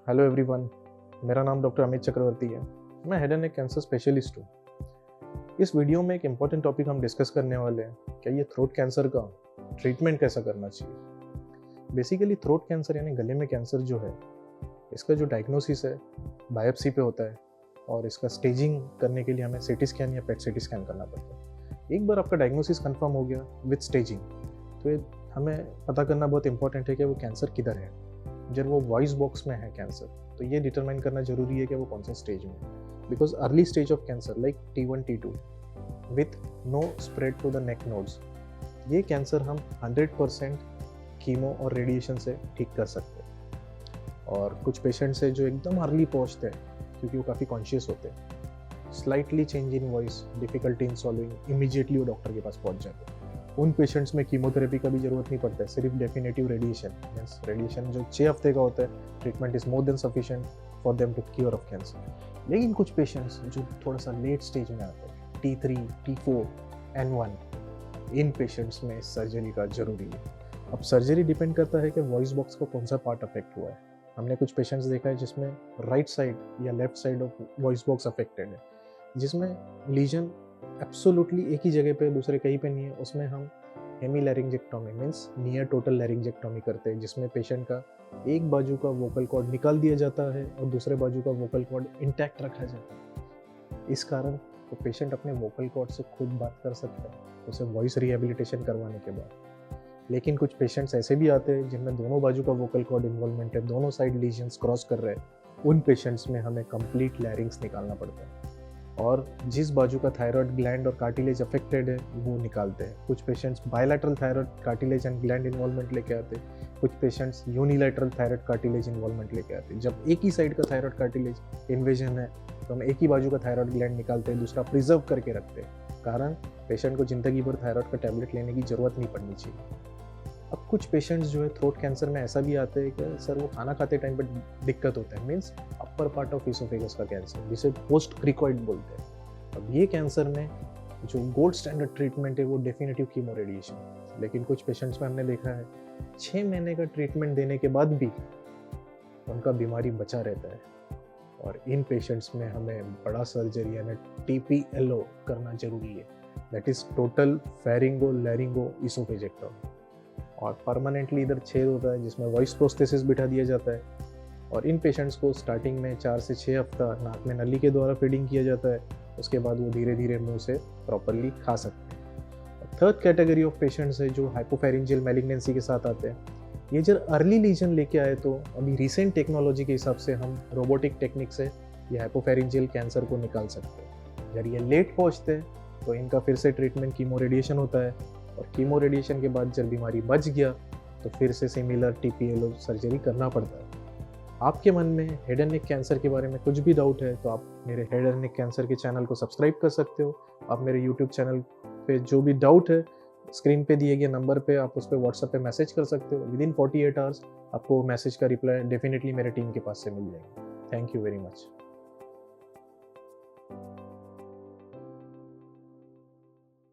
Hello everyone, मेरा नाम doctor Amit चक्रवर्ती है। मैं head and neck cancer specialist हूँ। इस वीडियो में एक इम्पॉर्टेंट टॉपिक हम डिस्कस करने वाले हैं, क्या ये थ्रोट कैंसर का ट्रीटमेंट कैसा करना चाहिए। बेसिकली थ्रोट कैंसर यानी गले में कैंसर जो है, इसका जो डायग्नोसिस है बायोप्सी पे होता है और इसका स्टेजिंग करने के लिए हमें सीटी स्कैन या पेट सीटी स्कैन करना पड़ता है। एक बार आपका डायग्नोसिस कंफर्म हो गया विथ स्टेजिंग, तो ये हमें पता करना बहुत इंपॉर्टेंट है कि वो कैंसर किधर है। जब वो वॉइस बॉक्स में है कैंसर, तो ये डिटरमाइन करना जरूरी है कि वो कौन से स्टेज में है। Because early stage of cancer like T1 T2 with no spread to the neck nodes, ये कैंसर हम 100% कीमो और रेडिएशन से ठीक कर सकते हैं। और कुछ पेशेंट्स है जो एकदम अर्ली पहुंचते हैं क्योंकि वो काफ़ी कॉन्शियस होते हैं, slightly change in voice, difficulty in solving, immediately वो डॉक्टर के पास पहुंच जाते हैं। उन पेशेंट्स में कीमोथेरेपी का भी जरूरत नहीं पड़ता है, सिर्फ डेफिनेटिव रेडिएशन मीन्स रेडिएशन जो 6 हफ्ते का होता है, treatment is more than sufficient for them to cure of cancer. लेकिन कुछ पेशेंट्स जो थोड़ा सा लेट स्टेज में आते हैं, T3, T4, N1, इन पेशेंट्स में सर्जरी का जरूरी है। अब सर्जरी डिपेंड करता है कि वॉइस बॉक्स का कौन सा पार्ट अफेक्ट हुआ है। हमने कुछ पेशेंट्स देखा है जिसमें राइट साइड या left side of voice box affected है, जिसमें लीजन एब्सोल्युटली एक ही जगह पे, दूसरे कहीं पे नहीं है। उसमें हम हेमी लैरिंजेक्टोमी मीन्स नियर टोटल लैरिंजेक्टोमी करते हैं, जिसमें पेशेंट का एक बाजू का वोकल कॉर्ड निकाल दिया जाता है और दूसरे बाजू का वोकल कॉर्ड इंटैक्ट रखा जाता है। इस कारण तो पेशेंट अपने वोकल कॉर्ड से खुद बात कर सकता है उसे वॉइस रिहेबिलिटेशन करवाने के बाद। लेकिन कुछ पेशेंट्स ऐसे भी आते हैं जिनमें दोनों बाजू का वोकल कॉर्ड इन्वॉल्वमेंट है, दोनों साइड लीजन्स क्रॉस कर रहे हैं। उन पेशेंट्स में हमें कंप्लीट लैरिंग्स निकालना पड़ता है और जिस बाजू का थायराइड ग्लैंड और कार्टिलेज अफेक्टेड है वो निकालते हैं। कुछ patients bilateral thyroid cartilage and gland involvement लेके आते हैं, कुछ patients unilateral thyroid cartilage involvement लेके आते हैं। जब एक ही साइड का थायराइड कार्टिलेज इन्वेजन है तो हम एक ही बाजू का थायराइड ग्लैंड निकालते हैं, दूसरा प्रिजर्व करके रखते हैं, कारण पेशेंट को जिंदगी भर थायराइड का टैबलेट लेने की जरूरत नहीं पड़नी चाहिए। अब कुछ पेशेंट्स जो है थ्रोट कैंसर में ऐसा भी आते हैं कि सर वो खाना खाते टाइम पर दिक्कत होता है, means upper part of oesophagus का कैंसर, जिसे पोस्ट क्रिकॉइड बोलते हैं। अब ये कैंसर में जो गोल्ड स्टैंडर्ड ट्रीटमेंट है वो डेफिनेटिव कीमो रेडिएशन। लेकिन कुछ पेशेंट्स में हमने देखा है 6 महीने का ट्रीटमेंट देने के बाद भी उनका बीमारी बचा रहता है और इन पेशेंट्स में हमें बड़ा सर्जरी यानी TPLO करना जरूरी है, दैट इज टोटल फेरिंगो लैरिंगो इसोफेजेक्टोमी। और परमानेंटली इधर छेद होता है जिसमें वॉइस प्रोस्थेसिस बिठा दिया जाता है और इन पेशेंट्स को स्टार्टिंग में 4 से 6 हफ्ता नाक में नली के द्वारा फीडिंग किया जाता है, उसके बाद वो धीरे धीरे मुंह से प्रॉपरली खा सकते हैं। थर्ड कैटेगरी ऑफ पेशेंट्स है जो हाइपोफेरिंजियल मैलिग्नेंसी के साथ आते हैं। ये जब अर्ली लीजन लेके आए तो अभी रिसेंट टेक्नोलॉजी के हिसाब से हम रोबोटिक टेक्निक से ये हाइपोफेरिंजियल कैंसर को निकाल सकते हैं। जब ये लेट पहुँचते हैं तो इनका फिर से ट्रीटमेंट कीमो रेडिएशन होता है और कीमो रेडिएशन के बाद जब बीमारी बच गया तो फिर से सिमिलर TPLO सर्जरी करना पड़ता है। आपके मन में हेड एंड नेक कैंसर के बारे में कुछ भी डाउट है तो आप मेरे हेड एंड नेक कैंसर के चैनल को सब्सक्राइब कर सकते हो। आप मेरे यूट्यूब चैनल पे जो भी डाउट है, स्क्रीन पे दिए गए नंबर पे आप उस पर व्हाट्सएप पे मैसेज कर सकते हो। विदिन 48 आवर्स आपको मैसेज का रिप्लाई डेफिनेटली मेरे टीम के पास से मिल जाएगा। Thank you very much.